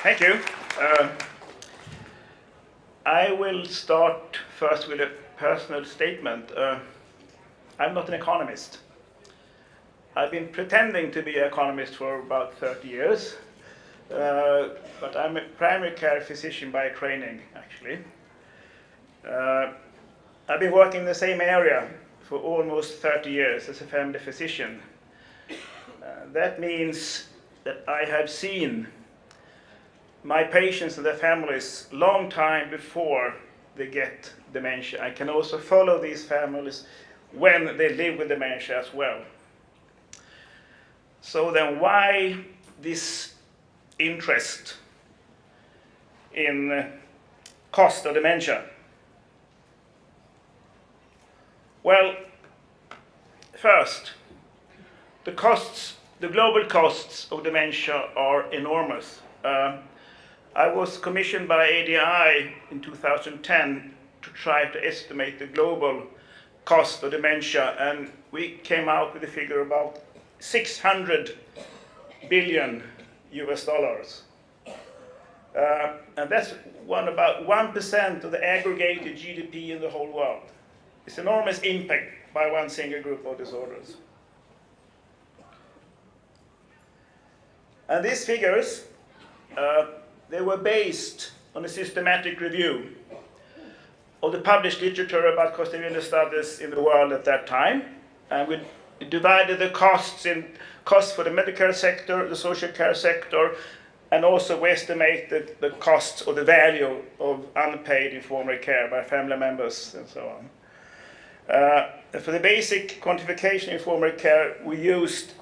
Thank you. I will start first with a personal statement. I'm not an economist. I've been pretending to be an economist for about 30 years, but I'm a primary care physician by training, actually. I've been working in the same area for almost 30 years as a family physician. That means that I have seen my patients and their families long time before they get dementia. I can also follow these families when they live with dementia as well. So then why this interest in cost of dementia? Well, first, the global costs of dementia are enormous. I was commissioned by ADI in 2010 to try to estimate the global cost of dementia, and we came out with a figure about $600 billion US. And that's about 1% of the aggregated GDP in the whole world. It's enormous impact by one single group of disorders. And these figures, they were based on a systematic review of the published literature about cost of illness studies in the world at that time. And we divided the costs in costs for the medical sector, the social care sector, and also we estimated the costs or the value of unpaid informal care by family members and so on. For the basic quantification of informal care, we used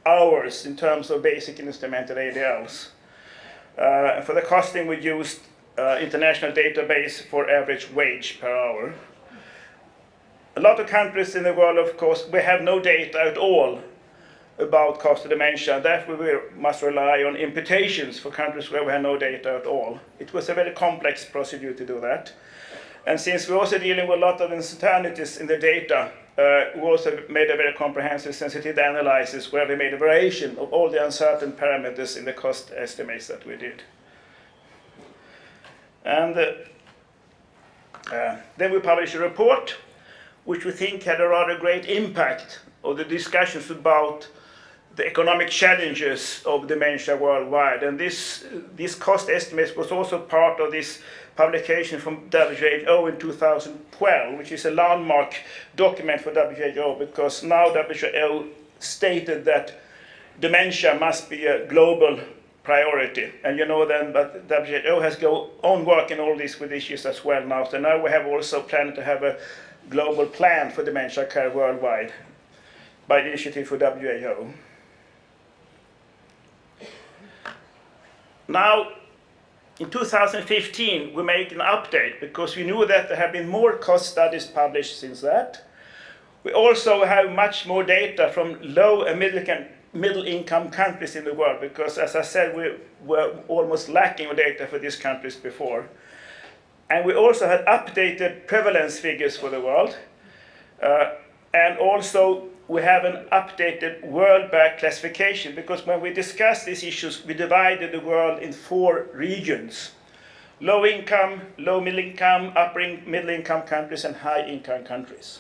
hours in terms of basic and instrumental ADLs. For the costing, we used international database for average wage per hour. A lot of countries in the world, of course, we have no data at all about cost of dementia. Therefore, we must rely on imputations for countries where we have no data at all. It was a very complex procedure to do that. And since we're also dealing with a lot of uncertainties in the data, we also made a very comprehensive sensitivity analysis where we made a variation of all the uncertain parameters in the cost estimates that we did. And then we published a report which we think had a rather great impact on the discussions about the economic challenges of dementia worldwide. And this cost estimate was also part of this publication from WHO in 2012, which is a landmark document for WHO, because now WHO stated that dementia must be a global priority. And you know then that WHO has gone on working all these with issues as well now. So now we have also planned to have a global plan for dementia care worldwide by the initiative for WHO. Now, in 2015, we made an update because we knew that there have been more cost studies published since that. We also have much more data from low and middle-income countries in the world because, as I said, we were almost lacking data for these countries before. And we also had updated prevalence figures for the world. And also, we have an updated world-back classification because when we discussed these issues, we divided the world in 4 regions: low income, low middle income, upper middle income countries, and high income countries.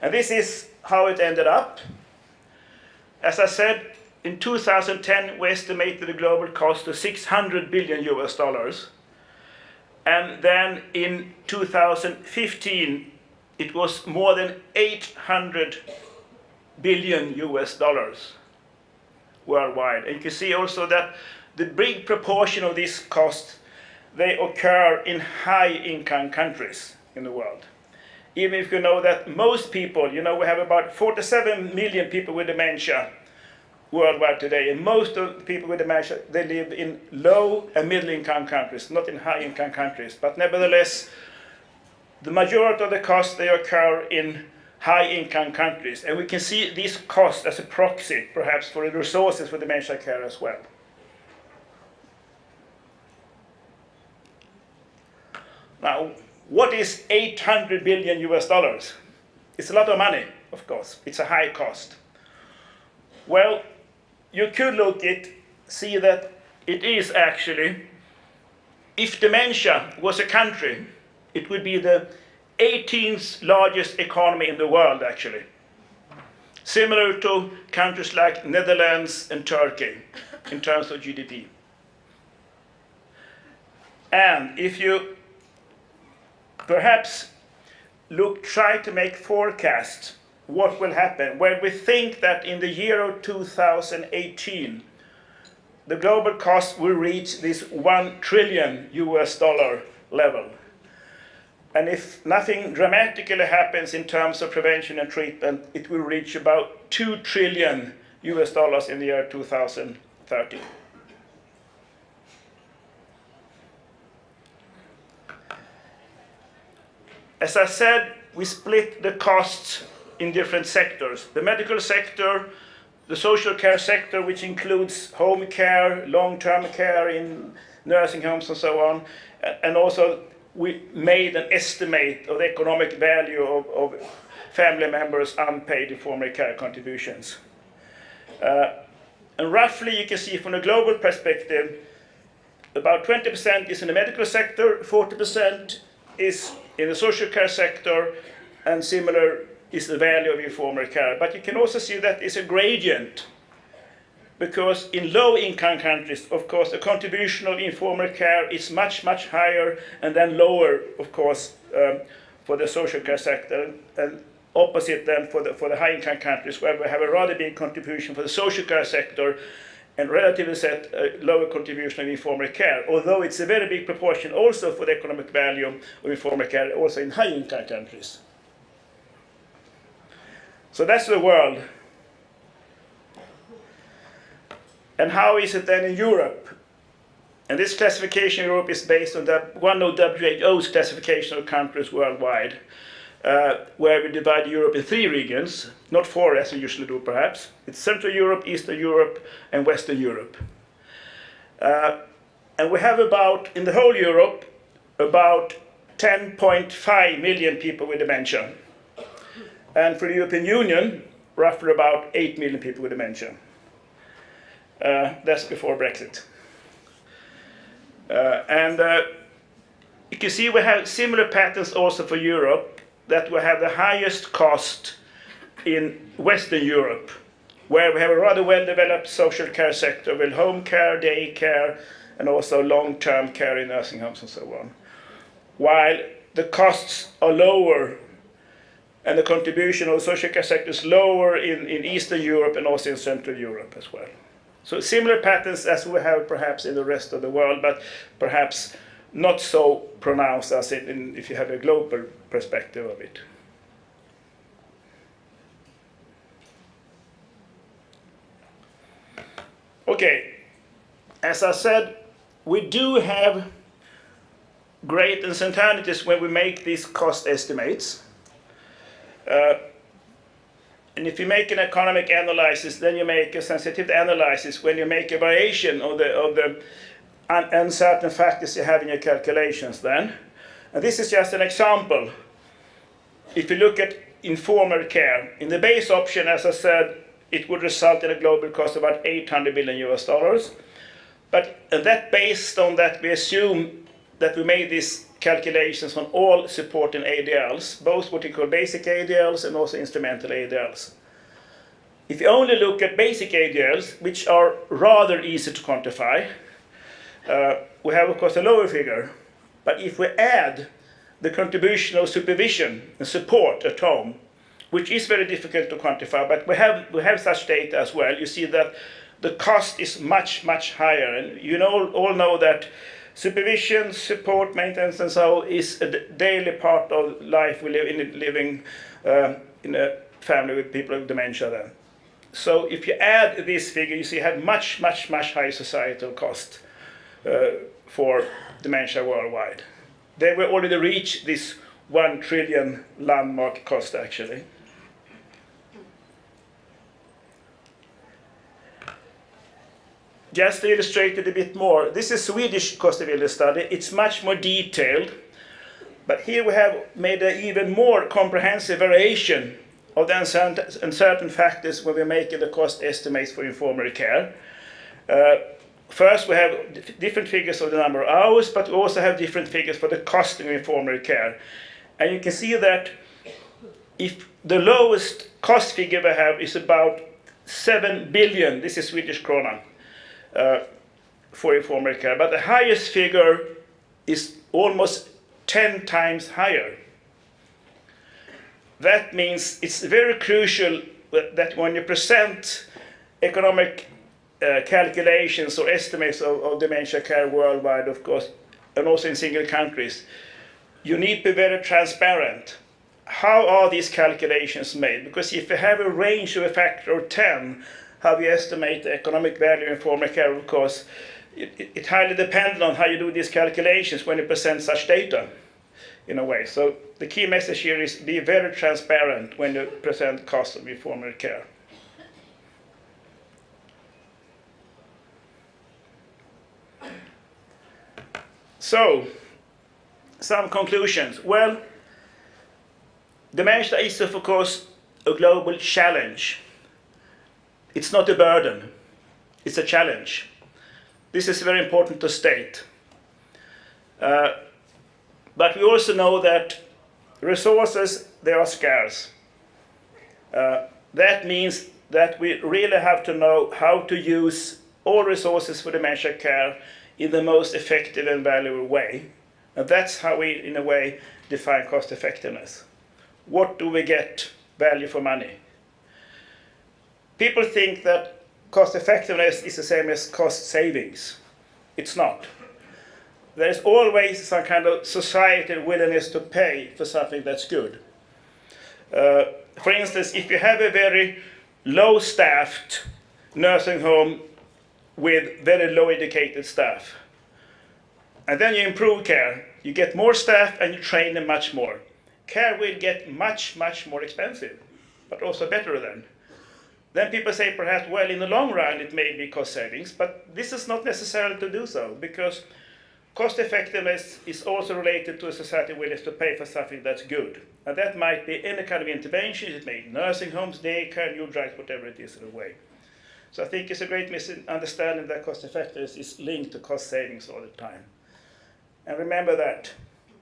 And this is how it ended up. As I said, in 2010, we estimated the global cost of $600 billion US. And then in 2015, it was more than $800 billion US worldwide. And you can see also that the big proportion of these costs, they occur in high-income countries in the world. Even if you know that most people, we have about 47 million people with dementia worldwide today, and most of the people with dementia, they live in low and middle income countries, not in high income countries. But nevertheless, the majority of the costs, they occur in high income countries. And we can see these costs as a proxy, perhaps, for the resources for dementia care as well. Now, what is $800 billion US? It's a lot of money, of course. It's a high cost. Well, you could see that it is actually, if dementia was a country, it would be the 18th largest economy in the world, actually. Similar to countries like Netherlands and Turkey in terms of GDP. And if you perhaps try to make forecasts what will happen, where we think that in the year of 2018, the global cost will reach this $1 trillion level. And if nothing dramatically happens in terms of prevention and treatment, it will reach about $2 trillion in the year 2030. As I said, we split the costs in different sectors. The medical sector, the social care sector, which includes home care, long-term care in nursing homes and so on, and also we made an estimate of the economic value of family members' unpaid informal care contributions. And roughly, you can see from a global perspective, about 20% is in the medical sector, 40% is in the social care sector, and similar is the value of informal care. But you can also see that it's a gradient, because in low-income countries, of course, the contribution of informal care is much, much higher, and then lower, of course, for the social care sector, and opposite then for the high-income countries, where we have a rather big contribution for the social care sector, and relatively set a lower contribution of informal care, although it's a very big proportion also for the economic value of informal care, also in high-income countries. So that's the world. And how is it then in Europe? And this classification in Europe is based on one of WHO's classification of countries worldwide, where we divide Europe in 3 regions, not 4 as we usually do perhaps. It's Central Europe, Eastern Europe, and Western Europe. And we have in the whole Europe, about 10.5 million people with dementia. And for the European Union, roughly about 8 million people with dementia. That's before Brexit. You can see we have similar patterns also for Europe, that we have the highest cost in Western Europe, where we have a rather well-developed social care sector with home care, day care, and also long-term care in nursing homes and so on. While the costs are lower and the contribution of the social care sector is lower in Eastern Europe and also in Central Europe as well. So similar patterns as we have perhaps in the rest of the world, but perhaps not so pronounced as if you have a global perspective of it. Okay, as I said, we do have great uncertainties when we make these cost estimates. And if you make an economic analysis, then you make a sensitivity analysis when you make a variation of the uncertain factors you have in your calculations then. And this is just an example. If you look at informal care, in the base option, as I said, it would result in a global cost of about $800 billion. But that based on that, we assume that we made these calculations on all supporting ADLs, both what we call basic ADLs and also instrumental ADLs. If you only look at basic ADLs, which are rather easy to quantify, we have, of course, a lower figure. But if we add the contribution of supervision and support at home, which is very difficult to quantify, but we have such data as well, you see that the cost is much, much higher. And you all know that supervision, support, maintenance, and so is a daily part of life we live in, living in a family with people with dementia then. So if you add this figure, you see you have much, much, much higher societal cost for dementia worldwide. They will already reach this $1 trillion landmark cost, actually. Just to illustrate it a bit more, this is a Swedish cost of illness study. It's much more detailed, but here we have made an even more comprehensive variation of the uncertain factors when we're making the cost estimates for informal care. First, we have different figures of the number of hours, but we also have different figures for the cost of informal care. And you can see that if the lowest cost figure we have is about 7 billion, this is Swedish krona, for informal care, but the highest figure is almost 10 times higher. That means it's very crucial that when you present economic calculations or estimates of dementia care worldwide, of course, and also in single countries, you need to be very transparent. How are these calculations made? Because if you have a range of a factor of 10, how you estimate the economic value of informal care, of course, it highly depends on how you do these calculations when you present such data, in a way. So the key message here is be very transparent when you present costs of informal care. So, some conclusions. Well, dementia is, of course, a global challenge. It's not a burden, it's a challenge. This is very important to state. But we also know that resources, they are scarce. That means that we really have to know how to use all resources for dementia care in the most effective and valuable way. And that's how we, in a way, define cost effectiveness. What do we get value for money? People think that cost effectiveness is the same as cost savings. It's not. There is always some kind of societal willingness to pay for something that's good. For instance, if you have a very low-staffed nursing home with very low-educated staff, and then you improve care, you get more staff and you train them much more. Care will get much, much more expensive, but also better then. Then people say perhaps, well, in the long run it may be cost savings, but this is not necessarily to do so, because cost effectiveness is also related to a society willingness to pay for something that's good. And that might be any kind of intervention, it may be nursing homes, daycare, new drugs, whatever it is in a way. So I think it's a great misunderstanding that cost effectiveness is linked to cost savings all the time. And remember that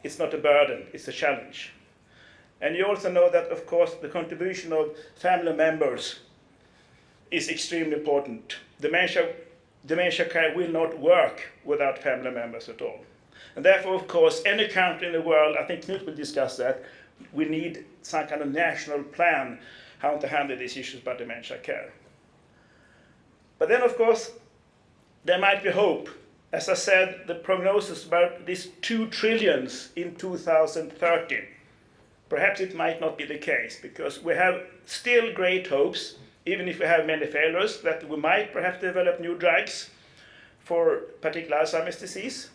it's not a burden, it's a challenge. And you also know that, of course, the contribution of family members is extremely important. Dementia care will not work without family members at all. And therefore, of course, any country in the world, I think Knut will discuss that, we need some kind of national plan how to handle these issues about dementia care. But then, of course, there might be hope. As I said, the prognosis about these 2 trillion in 2030, perhaps it might not be the case, because we have still great hopes, even if we have many failures, that we might perhaps develop new drugs for particular Alzheimer's disease.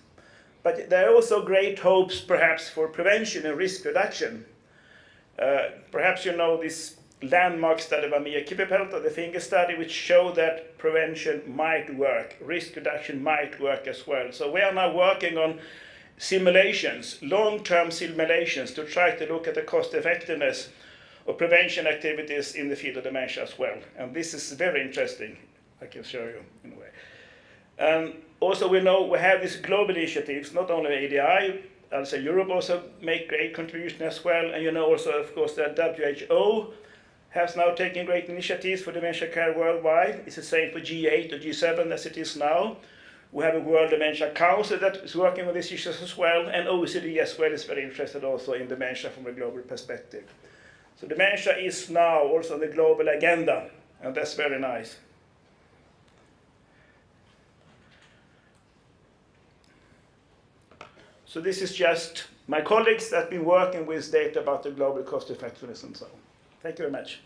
But there are also great hopes perhaps for prevention and risk reduction. Perhaps you know this landmark study by Mia Kippepelto, the finger study, which showed that prevention might work, risk reduction might work as well. So we are now working on simulations, long-term simulations, to try to look at the cost effectiveness of prevention activities in the field of dementia as well. And this is very interesting, I can show you in a way. And also we know we have these global initiatives, not only ADI, Alzheimer Europe also make great contribution as well. And you know also, of course, that WHO has now taken great initiatives for dementia care worldwide. It's the same for G8 or G7 as it is now. We have a World Dementia Council that is working on these issues as well, and OECD as well is very interested also in dementia from a global perspective. So dementia is now also on the global agenda, and that's very nice. So this is just my colleagues that have been working with data about the global cost effectiveness and so on. Thank you very much.